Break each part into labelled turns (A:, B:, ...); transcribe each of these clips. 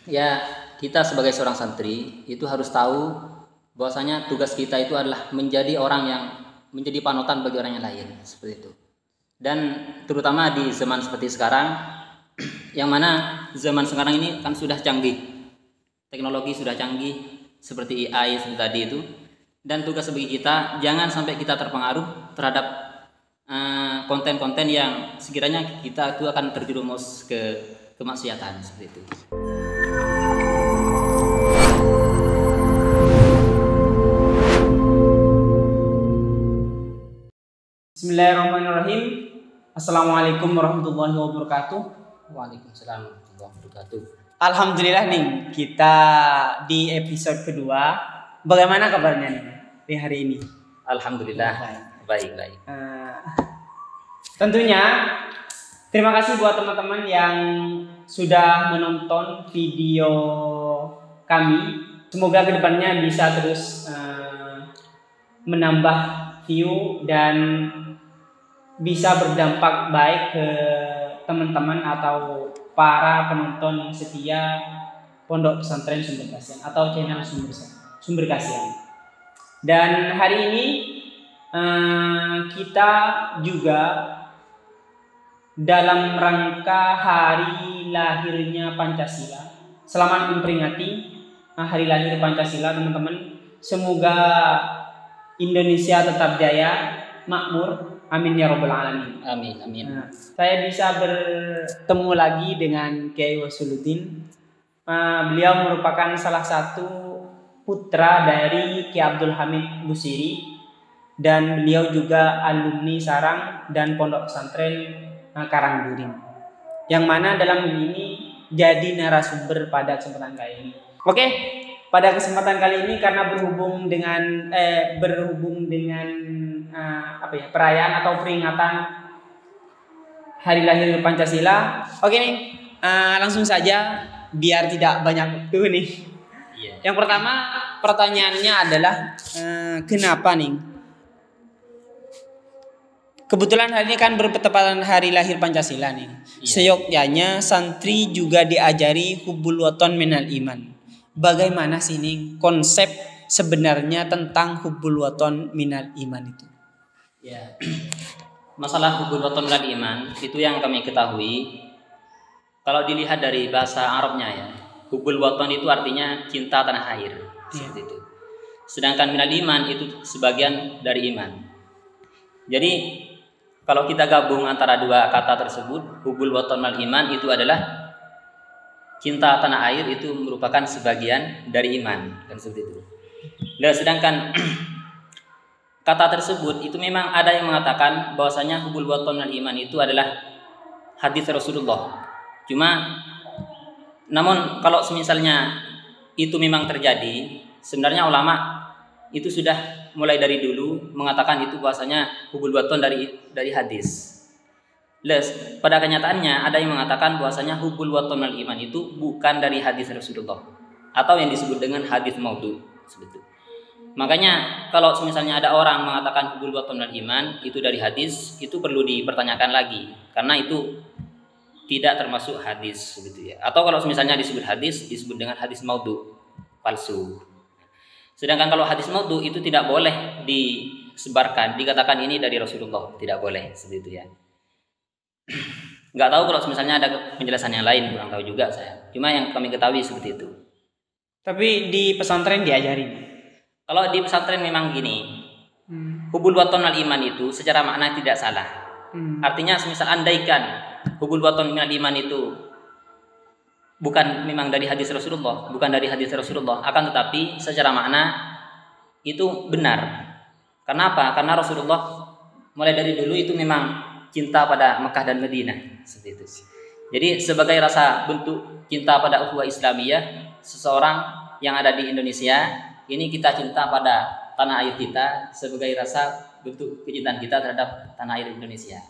A: Ya, kita sebagai seorang santri itu harus tahu bahwasanya tugas kita itu adalah menjadi orang yang menjadi panutan bagi orang yang lain, seperti itu. Dan terutama di zaman seperti sekarang, yang mana zaman sekarang ini kan sudah canggih, teknologi sudah canggih seperti AI seperti tadi itu. Dan tugas bagi kita jangan sampai kita terpengaruh terhadap konten-konten yang sekiranya kita itu akan terjerumus ke kemaksiatan seperti itu.
B: Bismillahirrahmanirrahim. Assalamualaikum warahmatullahi wabarakatuh.
A: Waalaikumsalam warahmatullahi wabarakatuh.
B: Alhamdulillah nih, kita di episode kedua. Bagaimana kabarnya nih di hari ini?
A: Alhamdulillah baik.
B: Tentunya terima kasih buat teman-teman yang sudah menonton video kami. Semoga kedepannya bisa terus menambah view dan bisa berdampak baik ke teman-teman atau para penonton setia Pondok Pesantren Sumber Kasihan atau channel Sumber Kasihan. Dan hari ini kita juga dalam rangka hari lahirnya Pancasila. Selamat memperingati hari lahir Pancasila, teman-teman. Semoga Indonesia tetap jaya, makmur. Amin ya rabbal alamin.
A: Amin.
B: Saya bisa bertemu lagi dengan Kiai Wasuluddin. Beliau merupakan salah satu putra dari Kiai Abdul Hamid Busiri, dan beliau juga alumni Sarang dan Pondok Pesantren Karangduring, yang mana dalam ini jadi narasumber pada kesempatan kali ini. Oke, pada kesempatan kali ini karena berhubung dengan perayaan atau peringatan hari lahir Pancasila. Oke nih, langsung saja biar tidak banyak waktu nih.
A: Iya.
B: Yang pertama pertanyaannya adalah kenapa nih? Kebetulan hari ini kan bertepatan hari lahir Pancasila nih.
A: Iya.
B: Seyogyanya santri juga diajari hubbul waton minal iman. Bagaimana sih nih konsep sebenarnya tentang hubbul waton minal iman itu?
A: Ya. Masalah hubbul waton minal iman itu yang kami ketahui, kalau dilihat dari bahasa Arabnya ya, hubbul waton itu artinya cinta tanah air, seperti itu. Sedangkan minal iman itu sebagian dari iman. Jadi kalau kita gabung antara dua kata tersebut, hubbul waton minal iman itu adalah cinta tanah air, itu merupakan sebagian dari iman, kan seperti itu. Nah, sedangkan kata tersebut itu memang ada yang mengatakan bahwasanya hubbul waton minal iman itu adalah hadis Rasulullah. Namun kalau misalnya itu memang terjadi, sebenarnya ulama itu sudah mulai dari dulu mengatakan itu bahwasanya hubbul waton dari hadis. Pada kenyataannya ada yang mengatakan bahwasanya hubbul waton minal iman itu bukan dari hadis Rasulullah, atau yang disebut dengan hadis maudhu, seperti itu. Makanya kalau misalnya ada orang mengatakan hubbul waton minal iman itu dari hadis, itu perlu dipertanyakan lagi, karena itu tidak termasuk hadis, begitu ya. Atau kalau misalnya disebut hadis, disebut dengan hadis maudhu, palsu. Sedangkan kalau hadis maudhu itu tidak boleh disebarkan, dikatakan ini dari Rasulullah, tidak boleh, seperti itu ya. Nggak tahu kalau misalnya ada penjelasan yang lain, kurang tahu juga saya. Cuma yang kami ketahui seperti itu.
B: Tapi di pesantren diajarin.
A: Kalau di pesantren memang gini, hubbul waton minal iman itu secara makna tidak salah. Artinya semisal andaikan hubbul waton minal iman itu bukan memang dari hadis Rasulullah, akan tetapi secara makna itu benar. Kenapa? Karena Rasulullah mulai dari dulu itu memang cinta pada Mekah dan Madinah, seperti itu. Jadi sebagai rasa bentuk cinta pada ukhuwah Islamiyah seseorang yang ada di Indonesia, ini kita cinta pada tanah air kita sebagai rasa bentuk kecintaan kita terhadap tanah air Indonesia.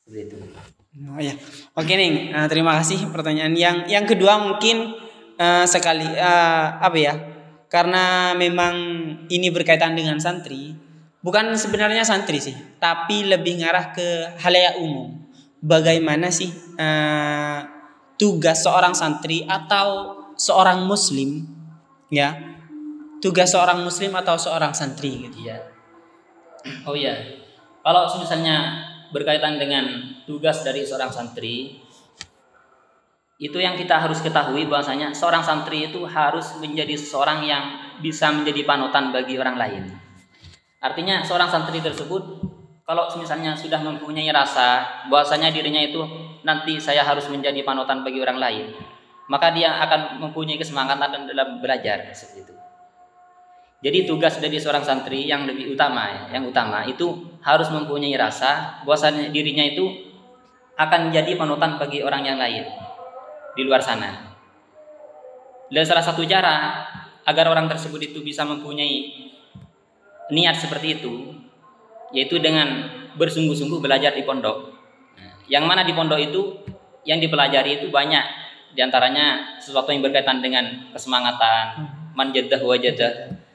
A: Seperti itu.
B: Oh ya, oke nih. Terima kasih pertanyaan yang kedua mungkin karena memang ini berkaitan dengan santri. Bukan sebenarnya santri sih, tapi lebih ngarah ke halayak umum. Bagaimana sih tugas seorang santri atau seorang muslim, ya, tugas seorang muslim atau seorang santri gitu.
A: Iya. Oh iya. Kalau misalnya berkaitan dengan tugas dari seorang santri, itu yang kita harus ketahui bahwasanya seorang santri itu harus menjadi seseorang yang bisa menjadi panutan bagi orang lain. Artinya seorang santri tersebut kalau misalnya sudah mempunyai rasa bahwasanya dirinya itu nanti saya harus menjadi panutan bagi orang lain, maka dia akan mempunyai kesemangatan dalam belajar seperti itu. Jadi tugas dari seorang santri yang lebih utama, itu harus mempunyai rasa bahwasanya dirinya itu akan menjadi panutan bagi orang yang lain di luar sana. Dan salah satu cara agar orang tersebut itu bisa mempunyai niat seperti itu, yaitu dengan bersungguh-sungguh belajar di pondok. Yang mana di pondok itu yang dipelajari itu banyak, diantaranya sesuatu yang berkaitan dengan kesemangatan, man jaddah wa jaddah.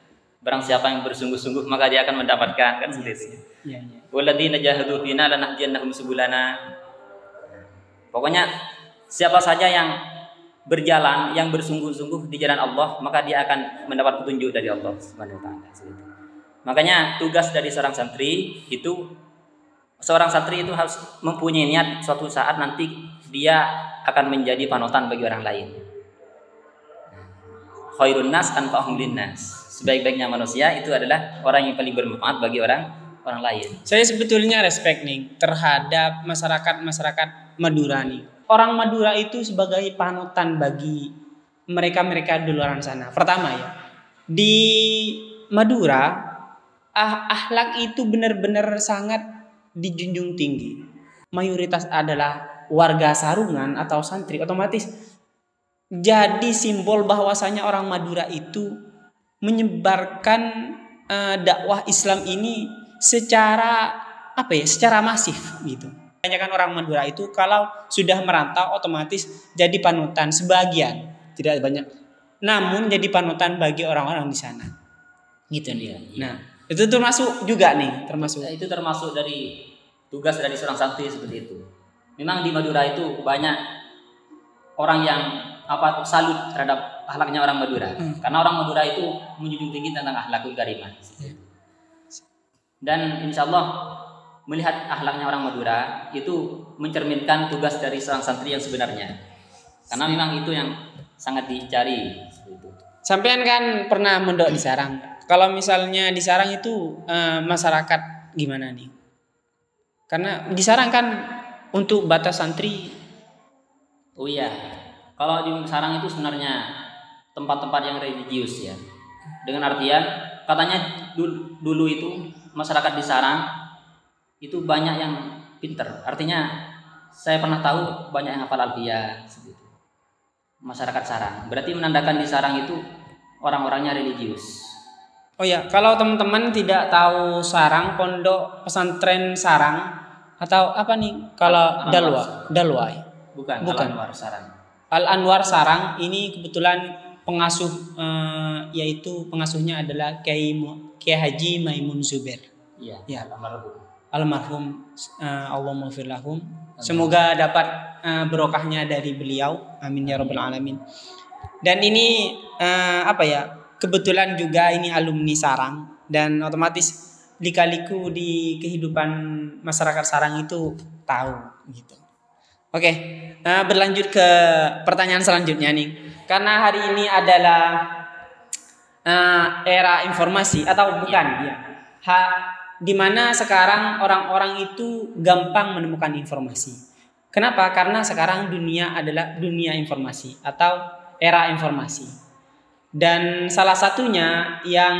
A: Barang siapa yang bersungguh-sungguh maka dia akan mendapatkan, kan seperti itu. Walladzina jahadu fina lanahdiyannahum subulana. Pokoknya siapa saja yang berjalan, yang bersungguh-sungguh di jalan Allah, maka dia akan mendapat petunjuk dari Allah Subhanahu wa taala. Makanya tugas dari seorang santri itu harus mempunyai niat suatu saat nanti dia akan menjadi panutan bagi orang lain. Khairun nas anfa'uhum linnas. Sebaik-baiknya manusia itu adalah orang yang paling bermanfaat bagi orang lain.
B: Saya sebetulnya respect nih terhadap masyarakat Madura nih. Orang Madura itu sebagai panutan bagi mereka-mereka di luar sana. Pertama ya, di Madura akhlak itu benar-benar sangat dijunjung tinggi. Mayoritas adalah warga sarungan atau santri, otomatis jadi simbol bahwasanya orang Madura itu menyebarkan dakwah Islam ini secara secara masif gitu. Kebanyakan orang Madura itu kalau sudah merantau otomatis jadi panutan, sebagian, tidak banyak, namun jadi panutan bagi orang-orang di sana. Gitu nih. Nah, itu termasuk juga nih,
A: itu termasuk dari tugas dari seorang santri seperti itu. Memang di Madura itu banyak orang yang salut terhadap akhlaknya orang Madura. Karena orang Madura itu menjunjung tinggi tentang akhlakul karimah. Dan insya Allah melihat akhlaknya orang Madura itu mencerminkan tugas dari seorang santri yang sebenarnya. Karena memang itu yang sangat dicari.
B: Sampean kan pernah mondok di Sarang. Kalau misalnya di Sarang itu masyarakat gimana nih? Karena di Sarang kan untuk batas santri.
A: Oh iya, kalau di Sarang itu sebenarnya tempat-tempat yang religius ya. Dengan artian katanya dulu itu masyarakat di Sarang itu banyak yang pinter. Artinya saya pernah tahu banyak yang hafal alfiyah seperti itu. Masyarakat Sarang. Berarti menandakan di Sarang itu orang-orangnya religius.
B: Oh ya, kalau teman-teman tidak tahu Sarang, pondok pesantren Sarang atau apa nih? Kalau Dalwa ya?
A: Bukan. Al-Anwar Sarang.
B: Al-Anwar Sarang ini kebetulan pengasuh yaitu pengasuhnya adalah Kiai Haji Maimun Zubair.
A: Iya.
B: Ya. Almarhum Allah maghfir lahum. Semoga dapat berokahnya dari beliau. Amin ya rabbal alamin. Dan ini kebetulan juga ini alumni Sarang dan otomatis lika-liku di kehidupan masyarakat Sarang itu tahu gitu. Oke, berlanjut ke pertanyaan selanjutnya nih. Karena hari ini adalah era informasi atau bukan ya. Di mana sekarang orang-orang itu gampang menemukan informasi. Kenapa? Karena sekarang dunia adalah dunia informasi atau era informasi. Dan salah satunya yang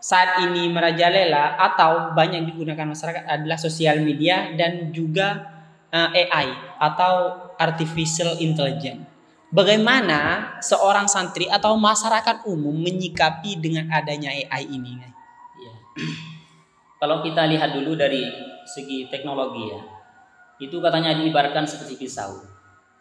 B: saat ini merajalela atau banyak digunakan masyarakat adalah sosial media dan juga AI atau artificial intelligence. Bagaimana seorang santri atau masyarakat umum menyikapi dengan adanya AI ini?
A: Ya. Kalau kita lihat dulu dari segi teknologi ya, itu katanya diibaratkan seperti pisau.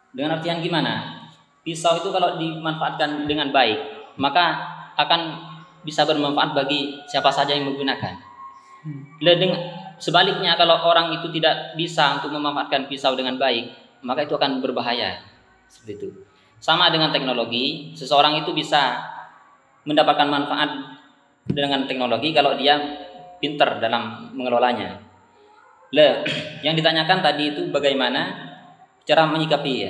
A: Dengan artian gimana? Pisau itu kalau dimanfaatkan dengan baik, maka akan bisa bermanfaat bagi siapa saja yang menggunakan. Sebaliknya kalau orang itu tidak bisa untuk memanfaatkan pisau dengan baik, maka itu akan berbahaya. Seperti itu. Sama dengan teknologi, seseorang itu bisa mendapatkan manfaat dengan teknologi kalau dia pintar dalam mengelolanya. Yang ditanyakan tadi itu bagaimana cara menyikapi ya?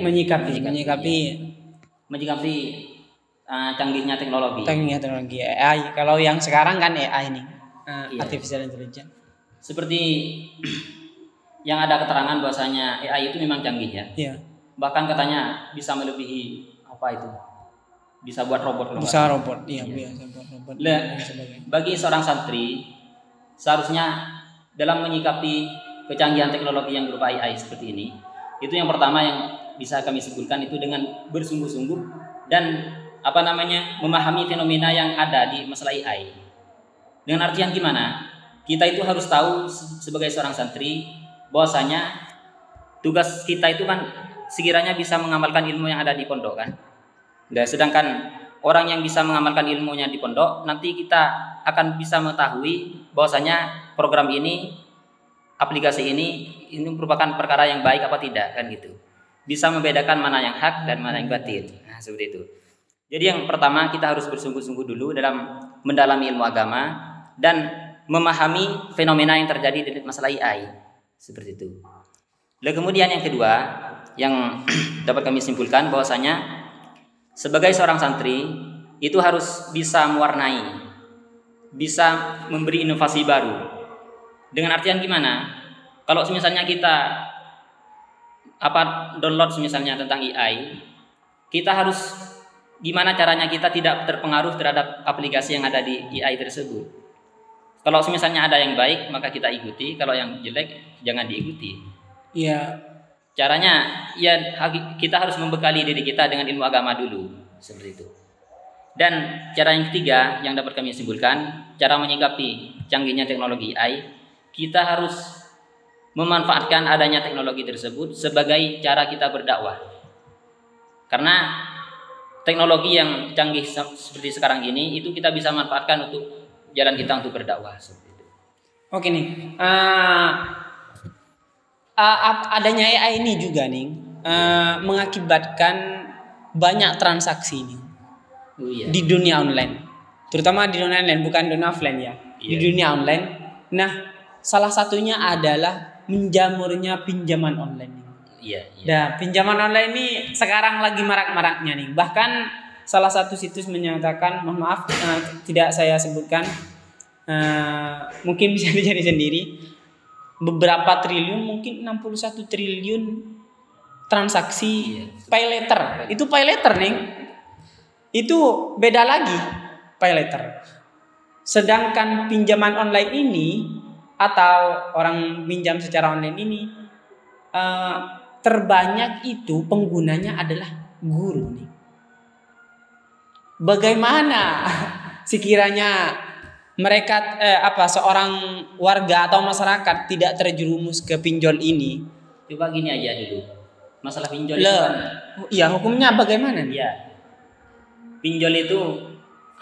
A: Menyikapi canggihnya teknologi.
B: Canggihnya teknologi AI. Kalau yang sekarang kan AI nih, artificial intelligence.
A: Seperti yang ada keterangan bahwasanya AI itu memang canggih ya.
B: Iya.
A: Bahkan katanya bisa melebihi apa itu? Bisa buat robot.
B: Bisa robot, iya. Bisa buat robot.
A: Bagi seorang santri seharusnya dalam menyikapi kecanggihan teknologi yang berupa AI seperti ini, itu yang pertama yang bisa kami sebutkan itu dengan bersungguh-sungguh dan memahami fenomena yang ada di masalah AI. Dengan artian gimana? Kita itu harus tahu sebagai seorang santri bahwasanya tugas kita itu kan sekiranya bisa mengamalkan ilmu yang ada di pondok kan. Dan sedangkan orang yang bisa mengamalkan ilmunya di pondok, nanti kita akan bisa mengetahui bahwasanya program ini, aplikasi ini merupakan perkara yang baik apa tidak kan gitu. Bisa membedakan mana yang hak dan mana yang batil. Nah, seperti itu. Jadi yang pertama kita harus bersungguh-sungguh dulu dalam mendalami ilmu agama dan memahami fenomena yang terjadi di masalah AI. Seperti itu. Lalu kemudian yang kedua yang dapat kami simpulkan bahwasanya sebagai seorang santri itu harus bisa mewarnai, bisa memberi inovasi baru. Dengan artian gimana? Kalau misalnya kita download misalnya tentang AI, kita harus gimana caranya kita tidak terpengaruh terhadap aplikasi yang ada di AI tersebut. Kalau misalnya ada yang baik maka kita ikuti, kalau yang jelek jangan diikuti.
B: Iya.
A: Caranya ya kita harus membekali diri kita dengan ilmu agama dulu, seperti itu. Dan cara yang ketiga yang dapat kami simpulkan, cara menyikapi canggihnya teknologi AI, kita harus memanfaatkan adanya teknologi tersebut sebagai cara kita berdakwah. Karena teknologi yang canggih seperti sekarang ini itu kita bisa manfaatkan untuk jalan kita untuk berdakwah, seperti itu.
B: Oke nih. Adanya AI ini juga nih mengakibatkan banyak transaksi nih di dunia online, terutama di dunia online, bukan dunia offline ya. Di dunia online. Nah, salah satunya adalah menjamurnya pinjaman online. Nah, pinjaman online ini sekarang lagi marak-maraknya nih. Bahkan salah satu situs menyatakan, mohon maaf tidak saya sebutkan, mungkin bisa dicari sendiri. Beberapa triliun, mungkin 61 triliun transaksi pay later. Itu pay later nih. Itu beda lagi pay later. Sedangkan pinjaman online ini atau orang pinjam secara online ini terbanyak itu penggunanya adalah guru nih. Bagaimana sekiranya mereka seorang warga atau masyarakat tidak terjerumus ke pinjol ini?
A: Coba gini aja dulu. Masalah pinjol
B: iya, hukumnya bagaimana nih?
A: Iya. Pinjol itu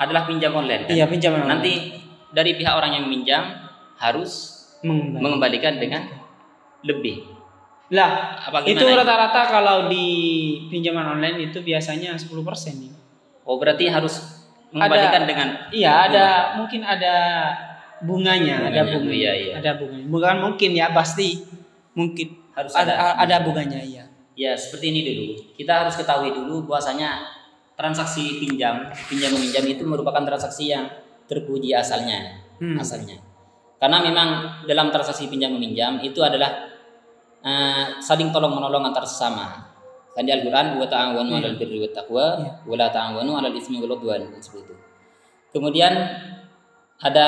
A: adalah pinjam online kan?
B: Iya, pinjam online.
A: Nanti dari pihak orang yang meminjam harus mengembalikan dengan lebih.
B: Lah, itu rata-rata kalau di pinjaman online itu biasanya 10% nih.
A: Oh, berarti harus mengembalikan dengan
B: mungkin ada bunganya. Ada bunganya. Bukan mungkin ya, pasti mungkin harus ada bunganya ya.
A: Ya, seperti ini dulu. Kita harus ketahui dulu bahwasanya transaksi pinjam meminjam itu merupakan transaksi yang terpuji asalnya. Karena memang dalam transaksi pinjam meminjam itu adalah saling tolong menolong antar sesama. Kan di Al-Qur'an wa ta'awanu 'alal birri wat taqwa wa la ta'awanu 'alal itsmi wal 'udwan, seperti itu. Kemudian ada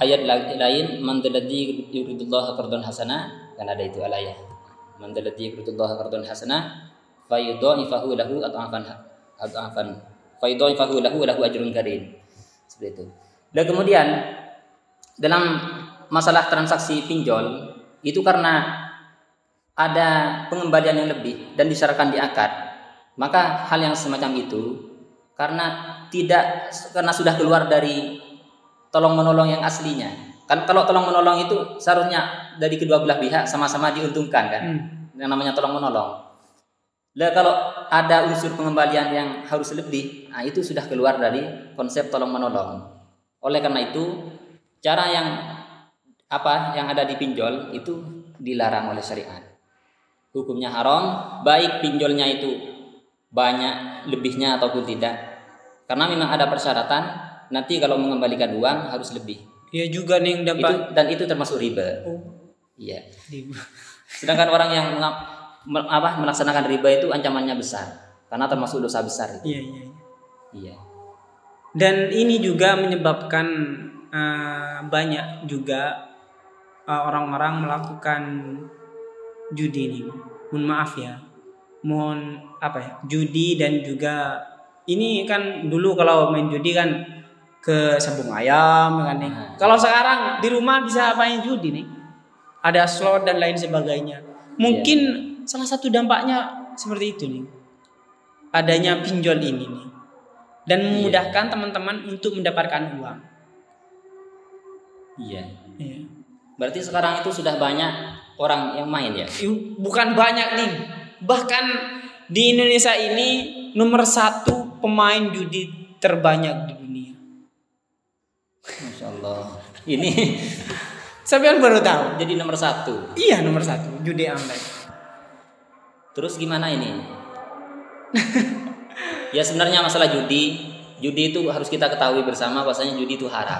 A: ayat lain, man dalladzi yuridullaha qardan hasana, kan ada itu ayat. Man dalladzi yuridullaha qardan hasana fayudha'ifahu lahu adhafan fayudha'ifahu lahu ajrun karim. Seperti itu. Dan kemudian dalam masalah transaksi pinjol itu karena ada pengembalian yang lebih dan disyaratkan di akad, maka hal yang semacam itu karena sudah keluar dari tolong menolong yang aslinya. Kan kalau tolong menolong itu seharusnya dari kedua belah pihak sama-sama diuntungkan kan. Yang namanya tolong menolong. Lah kalau ada unsur pengembalian yang harus lebih, nah itu sudah keluar dari konsep tolong menolong. Oleh karena itu, cara yang ada di pinjol itu dilarang oleh syariat. Hukumnya haram, baik pinjolnya itu banyak lebihnya ataupun tidak. Karena memang ada persyaratan, nanti kalau mengembalikan uang harus lebih.
B: Iya juga nih yang dapat.
A: Itu termasuk riba. Iya.
B: Riba.
A: Sedangkan orang yang melaksanakan riba itu ancamannya besar, karena termasuk dosa besar itu.
B: Iya. Dan ini juga menyebabkan banyak juga orang-orang melakukan judi nih. Mohon maaf ya. Judi, dan juga ini kan dulu kalau main judi kan ke sabung ayam kan nih. Kalau sekarang di rumah bisa main judi nih. Ada slot dan lain sebagainya. Mungkin salah satu dampaknya seperti itu nih. Adanya pinjol ini nih. Dan memudahkan teman-teman untuk mendapatkan uang.
A: Iya. Berarti sekarang itu sudah banyak orang yang main ya?
B: Bukan banyak nih. Bahkan di Indonesia ini nomor 1 pemain judi terbanyak di dunia.
A: Masya Allah. Ini
B: Sampean baru tahu.
A: Jadi nomor 1.
B: Iya, nomor 1 judi online.
A: Terus gimana ini? Ya sebenarnya masalah judi itu harus kita ketahui bersama bahwasanya judi itu haram.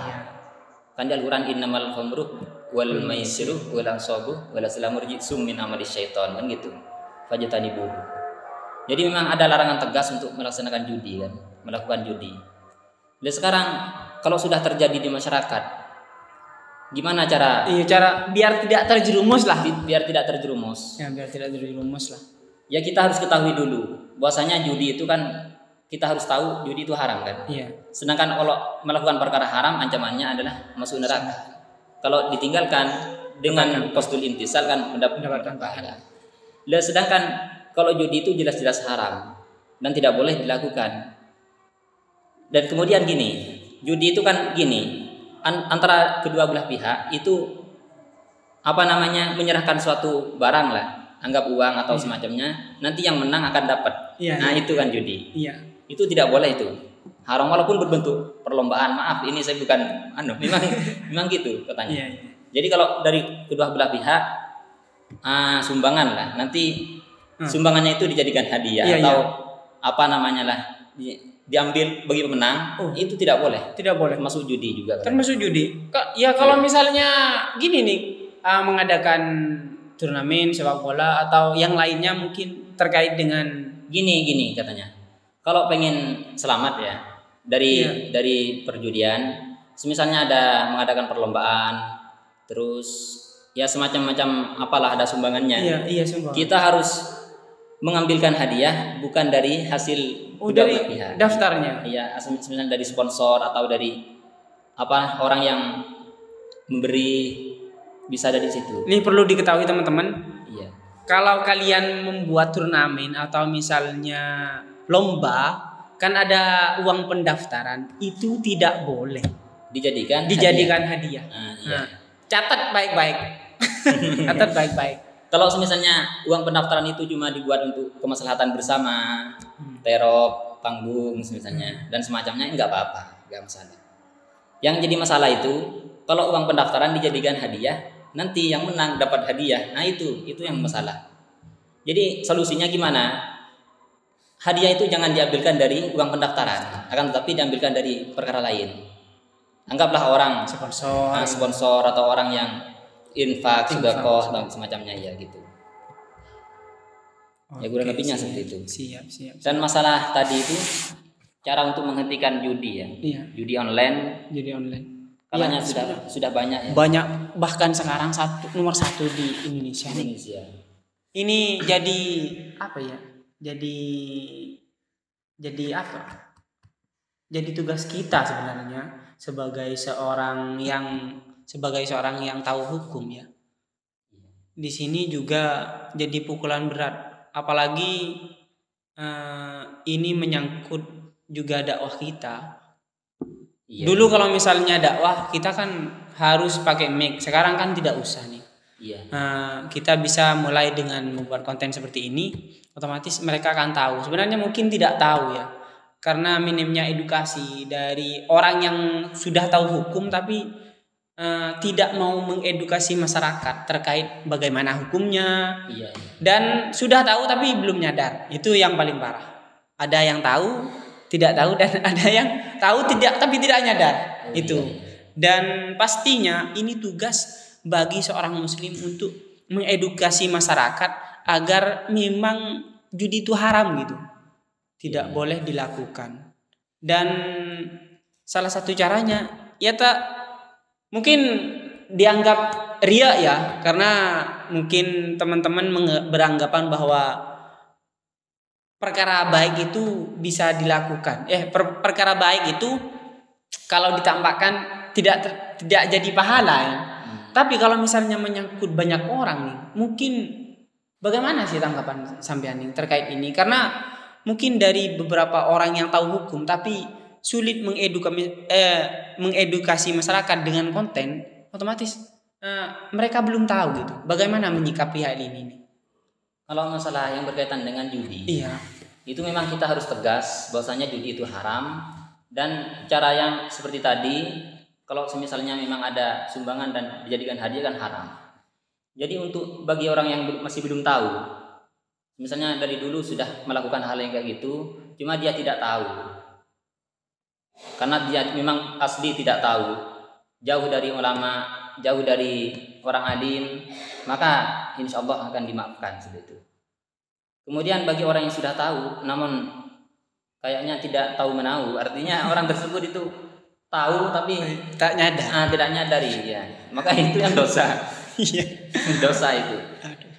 A: Kan di Al-Qur'an innamal khamru wal maisiru wal ansabu wal azlamu rijsum min amali syaiton, kan gitu. Fajtanibu. Jadi memang ada larangan tegas untuk melaksanakan judi kan, melakukan judi. Dan sekarang kalau sudah terjadi di masyarakat, gimana cara?
B: Cara biar tidak terjerumus lah.
A: Biar tidak terjerumus.
B: Ya, biar tidak terjerumus lah.
A: Ya kita harus ketahui dulu bahwasanya judi itu kan, kita harus tahu judi itu haram kan.
B: Iya.
A: Sedangkan kalau melakukan perkara haram ancamannya adalah masuk neraka. Kalau ditinggalkan dengan postul intisal kan mendapatkan pahala. Dan sedangkan kalau judi itu jelas-jelas haram dan tidak boleh dilakukan. Dan kemudian gini, judi itu kan gini, antara kedua belah pihak itu menyerahkan suatu barang lah, anggap uang atau semacamnya, nanti yang menang akan dapat. Itu kan judi.
B: Iya.
A: Itu tidak boleh itu. Haram walaupun berbentuk perlombaan. Maaf, ini saya bukan memang gitu katanya.
B: Iya.
A: Jadi kalau dari kedua belah pihak sumbangan lah, nanti sumbangannya itu dijadikan hadiah atau diambil bagi pemenang, itu tidak boleh.
B: Tidak boleh.
A: Termasuk judi juga.
B: Termasuk judi. Ya kalau misalnya gini nih, mengadakan turnamen sepak bola atau yang lainnya mungkin terkait dengan
A: gini katanya. Kalau pengen selamat ya dari perjudian, misalnya ada mengadakan perlombaan, terus ya semacam ada sumbangannya.
B: Iya, sumbangan.
A: Kita harus mengambilkan hadiah bukan dari hasil
B: dari pihak. Daftarnya.
A: Iya, misalnya dari sponsor atau dari orang yang memberi, bisa dari situ.
B: Ini perlu diketahui teman-teman.
A: Iya.
B: Kalau kalian membuat turnamen atau misalnya lomba, kan ada uang pendaftaran, itu tidak boleh dijadikan hadiah.
A: Iya.
B: Catat baik-baik. Catat baik-baik.
A: Kalau misalnya uang pendaftaran itu cuma dibuat untuk kemaslahatan bersama, terop, panggung misalnya dan semacamnya, enggak apa-apa, enggak masalah. Yang jadi masalah itu kalau uang pendaftaran dijadikan hadiah, nanti yang menang dapat hadiah. Nah, itu yang masalah. Jadi solusinya gimana? Hadiah itu jangan diambilkan dari uang pendaftaran, akan tetapi diambilkan dari perkara lain. Anggaplah orang sponsor atau orang yang infak, sedekah dan semacamnya gitu. Ya kurang lebihnya seperti itu.
B: Siap.
A: Dan masalah tadi itu cara untuk menghentikan judi ya.
B: Iya.
A: Judi online. Kalanya sudah banyak ya.
B: Banyak, bahkan sekarang nomor 1 di Indonesia. Ini jadi apa ya? Jadi apa? Jadi tugas kita sebenarnya sebagai seorang yang tahu hukum ya. Di sini juga jadi pukulan berat, apalagi ini menyangkut juga dakwah kita. Dulu kalau misalnya dakwah kita kan harus pakai mic, sekarang kan tidak usah nih.
A: Iya.
B: Kita bisa mulai dengan membuat konten seperti ini, otomatis mereka akan tahu. Sebenarnya mungkin tidak tahu ya, karena minimnya edukasi dari orang yang sudah tahu hukum tapi tidak mau mengedukasi masyarakat terkait bagaimana hukumnya.
A: Iya.
B: Dan sudah tahu tapi belum nyadar. Itu yang paling parah. Ada yang tahu, tidak tahu, dan ada yang tahu tapi tidak nyadar. Itu.
A: Iya.
B: Dan pastinya ini tugas bagi seorang muslim untuk mengedukasi masyarakat agar memang judi itu haram gitu. Tidak boleh dilakukan. Dan salah satu caranya ya mungkin dianggap ria ya, karena mungkin teman-teman beranggapan bahwa perkara baik itu bisa dilakukan. Perkara baik itu kalau ditampakkan tidak jadi pahala ya. Tapi kalau misalnya menyangkut banyak orang nih, mungkin bagaimana sih tanggapan sampean nih terkait ini? Karena mungkin dari beberapa orang yang tahu hukum tapi sulit mengedukasi masyarakat dengan konten, otomatis mereka belum tahu gitu. Bagaimana menyikapi hal ini nih?
A: Kalau masalah yang berkaitan dengan judi,
B: iya,
A: itu memang kita harus tegas bahwasanya judi itu haram, dan cara yang seperti tadi, kalau misalnya memang ada sumbangan dan dijadikan hadiah kan haram. Jadi untuk bagi orang yang masih belum tahu, misalnya dari dulu sudah melakukan hal yang kayak gitu, cuma dia tidak tahu, karena dia memang asli tidak tahu, jauh dari ulama, jauh dari orang alim, maka insya Allah akan dimaafkan seperti itu. Kemudian bagi orang yang sudah tahu namun kayaknya tidak tahu menahu, artinya orang tersebut itu tahu tapi
B: tak nyadar,
A: tidak nyadari ya, maka itu yang dosa. Dosa itu.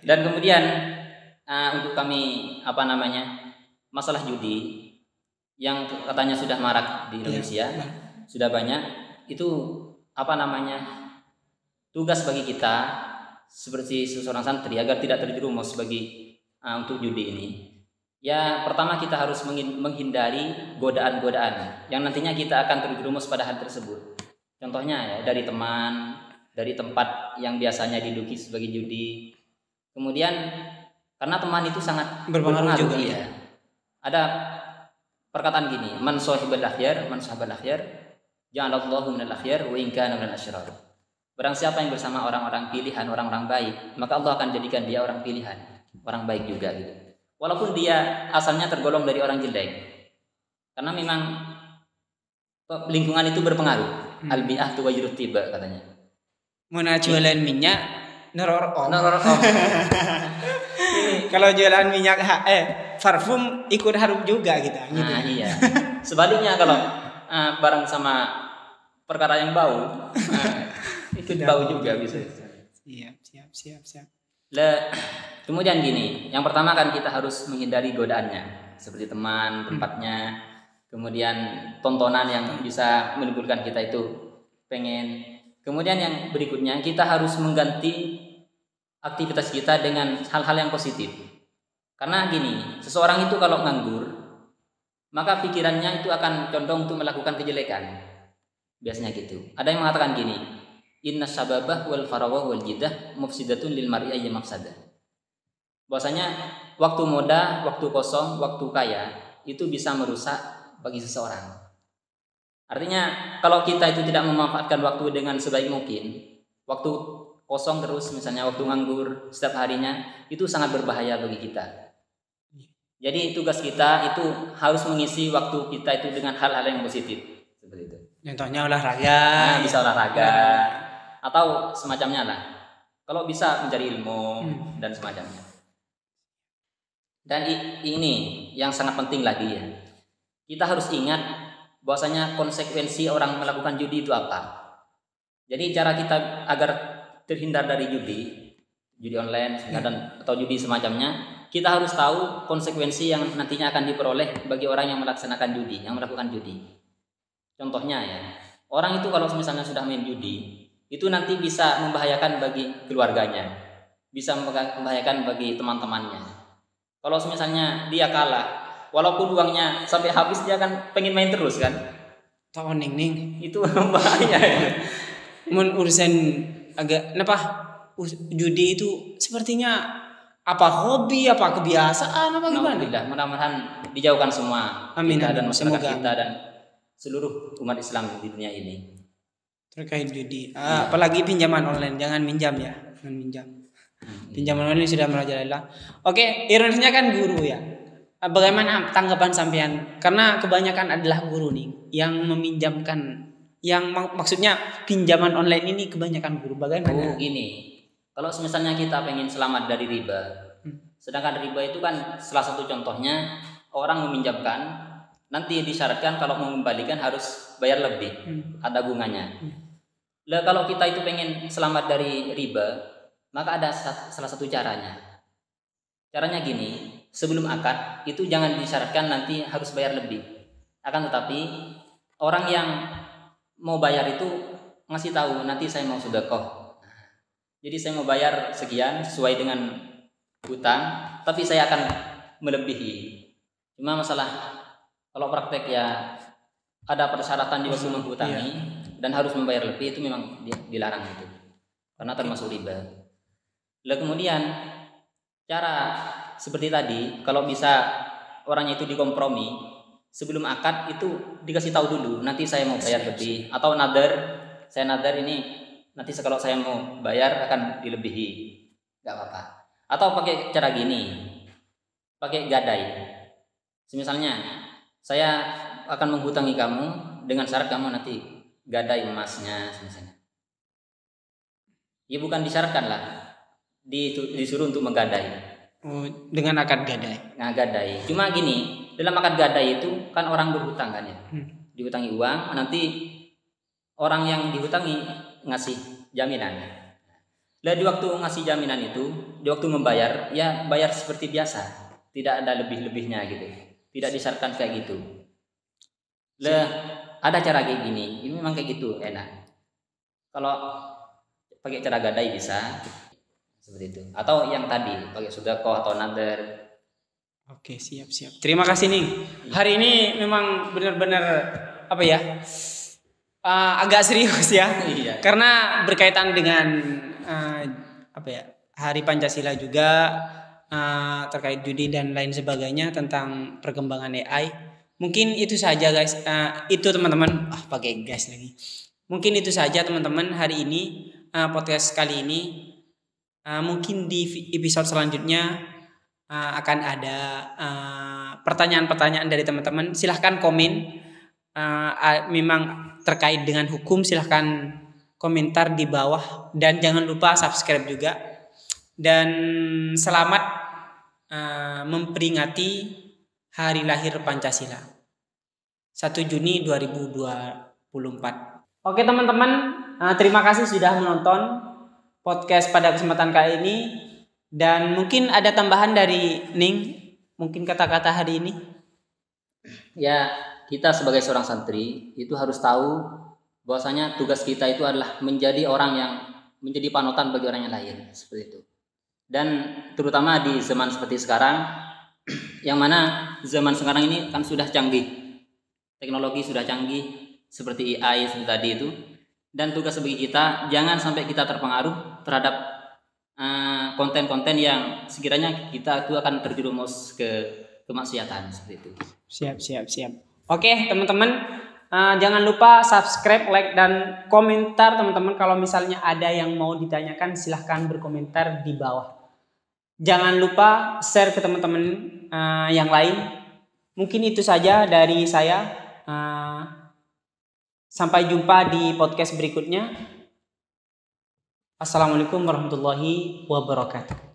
A: Dan kemudian untuk kami masalah judi yang katanya sudah marak di Indonesia, sudah banyak, itu tugas bagi kita seperti seorang santri agar tidak terjerumus untuk judi ini. Ya, pertama kita harus menghindari godaan-godaan yang nantinya kita akan terjerumus pada hal tersebut. Contohnya ya, dari teman, dari tempat yang biasanya diduduki sebagai judi. Kemudian karena teman itu sangat berpengaruh juga ya. Ada perkataan gini, man sahibal akhyar, ja'alallahu minal akhyar wa in kana minal asyrar. Barang siapa yang bersama orang-orang pilihan, orang-orang baik, maka Allah akan jadikan dia orang pilihan, orang baik juga gitu. Walaupun dia asalnya tergolong dari orang jelek. Karena memang lingkungan itu berpengaruh. Al-bi'ah tuwajirut tiba katanya.
B: Mana jualan minyak neror om. Kalau jualan minyak parfum ikut harum juga kita gitu.
A: Nah, iya. Sebaliknya kalau barang sama perkara yang bau, ikut bau juga bisa.
B: Siap.
A: Kemudian gini, yang pertama kan kita harus menghindari godaannya, seperti teman, tempatnya, kemudian tontonan yang bisa menimbulkan kita itu pengen. Kemudian yang berikutnya kita harus mengganti aktivitas kita dengan hal-hal yang positif. Karena gini, seseorang itu kalau nganggur, maka pikirannya itu akan condong untuk melakukan kejelekan. Biasanya gitu. Ada yang mengatakan gini, inna sababah wal farawah wal jidah mufsidatun lil mar'i ayya mafsadah. Bahwasanya waktu muda, waktu kosong, waktu kaya itu bisa merusak bagi seseorang. Artinya kalau kita itu tidak memanfaatkan waktu dengan sebaik mungkin, waktu kosong terus misalnya waktu nganggur setiap harinya, itu sangat berbahaya bagi kita. Jadi tugas kita itu harus mengisi waktu kita itu dengan hal-hal yang positif seperti itu.
B: Contohnya olahraga,
A: bisa olahraga atau semacamnya lah. Kalau bisa mencari ilmu dan semacamnya. Dan ini yang sangat penting lagi ya. Kita harus ingat bahwasanya konsekuensi orang melakukan judi itu apa. Jadi cara kita agar terhindar dari judi online atau judi semacamnya, kita harus tahu konsekuensi yang nantinya akan diperoleh bagi orang yang melaksanakan judi, yang melakukan judi. Contohnya ya, orang itu kalau misalnya sudah main judi, itu nanti bisa membahayakan bagi keluarganya, bisa membahayakan bagi teman-temannya. Kalau misalnya dia kalah, walaupun uangnya sampai habis, dia akan pengen main terus kan?
B: Tahu ning.
A: Itu bahaya.
B: Mun urusan agak judi itu sepertinya apa hobi, apa kebiasaan, apa gimana?
A: Alhamdulillah, mudah-mudahan dijauhkan semua
B: Amin,
A: kita dan
B: amin.
A: masyarakat
B: Semoga.
A: kita dan seluruh umat Islam di dunia ini.
B: Terkait judi. Apalagi pinjaman online, jangan minjam ya, jangan minjam. Pinjaman online sudah merajalela. Oke, ironisnya kan guru ya. Bagaimana tanggapan sampean? Karena kebanyakan adalah guru nih yang meminjamkan, yang maksudnya pinjaman online ini kebanyakan guru. Bagaimana?
A: Gini, kalau misalnya kita pengen selamat dari riba, sedangkan riba itu kan salah satu contohnya orang meminjamkan, nanti disyaratkan kalau mau mengembalikan harus bayar lebih, ada bunganya. Lah kalau kita itu pengen selamat dari riba, maka ada salah satu caranya. Caranya gini, sebelum akad itu jangan disyaratkan nanti harus bayar lebih. Akan tetapi orang yang mau bayar itu ngasih tahu nanti saya mau sedekah. Jadi saya mau bayar sekian sesuai dengan hutang, tapi saya akan melebihi. Cuma masalah kalau praktek ya ada persyaratan di waktu menghutangi dan harus membayar lebih, itu memang dilarang itu. Karena termasuk riba. Lalu kemudian cara seperti tadi, kalau bisa orangnya itu dikompromi, sebelum akad itu dikasih tahu dulu, nanti saya mau bayar lebih, atau saya nadar ini nanti kalau saya mau bayar akan dilebihi, nggak apa-apa. Atau pakai cara gini, pakai gadai. Misalnya saya akan menghutangi kamu dengan syarat kamu nanti gadai emasnya, misalnya. Ya bukan disyaratkan lah, disuruh untuk menggadai.
B: Dengan akad gadai.
A: Nah gadai. Cuma gini, dalam akad gadai itu kan orang berhutang kan ya, dihutangi uang, nanti orang yang dihutangi ngasih jaminan. Lah di waktu ngasih jaminan itu, di waktu membayar, ya bayar seperti biasa, tidak ada lebih-lebihnya gitu, tidak disyaratkan kayak gitu. Lah ada cara kayak gini, ini memang kayak gitu enak. Kalau pakai cara gadai bisa seperti itu, atau yang tadi pakai sedekah atau nadar.
B: Oke, siap. Terima kasih nih. Hari ini memang benar-benar apa ya? Agak serius ya, karena berkaitan dengan Hari Pancasila juga, terkait judi dan lain sebagainya, tentang perkembangan AI. Mungkin itu saja guys, itu teman-teman. Pakai guys lagi. Mungkin itu saja teman-teman hari ini, podcast kali ini. Mungkin di episode selanjutnya akan ada pertanyaan-pertanyaan dari teman-teman. Silahkan komen. Memang terkait dengan hukum, silahkan komentar di bawah, dan jangan lupa subscribe juga. Dan selamat memperingati hari lahir Pancasila 1 Juni 2024. Oke teman-teman, terima kasih sudah menonton podcast pada kesempatan kali ini. Dan mungkin ada tambahan dari Ning, mungkin kata-kata hari ini.
A: Ya, kita sebagai seorang santri itu harus tahu bahwasanya tugas kita itu adalah menjadi orang yang menjadi panutan bagi orang yang lain, seperti itu. Dan terutama di zaman seperti sekarang, yang mana zaman sekarang ini kan sudah canggih, teknologi sudah canggih seperti AI seperti tadi itu. Dan tugas bagi kita jangan sampai kita terpengaruh terhadap konten-konten yang sekiranya kita itu akan terjerumus ke kemaksiatan, seperti itu.
B: Siap. Oke teman-teman, jangan lupa subscribe, like, dan komentar teman-teman. Kalau misalnya ada yang mau ditanyakan, silahkan berkomentar di bawah. Jangan lupa share ke teman-teman yang lain. Mungkin itu saja dari saya. Sampai jumpa di podcast berikutnya. Assalamualaikum warahmatullahi wabarakatuh.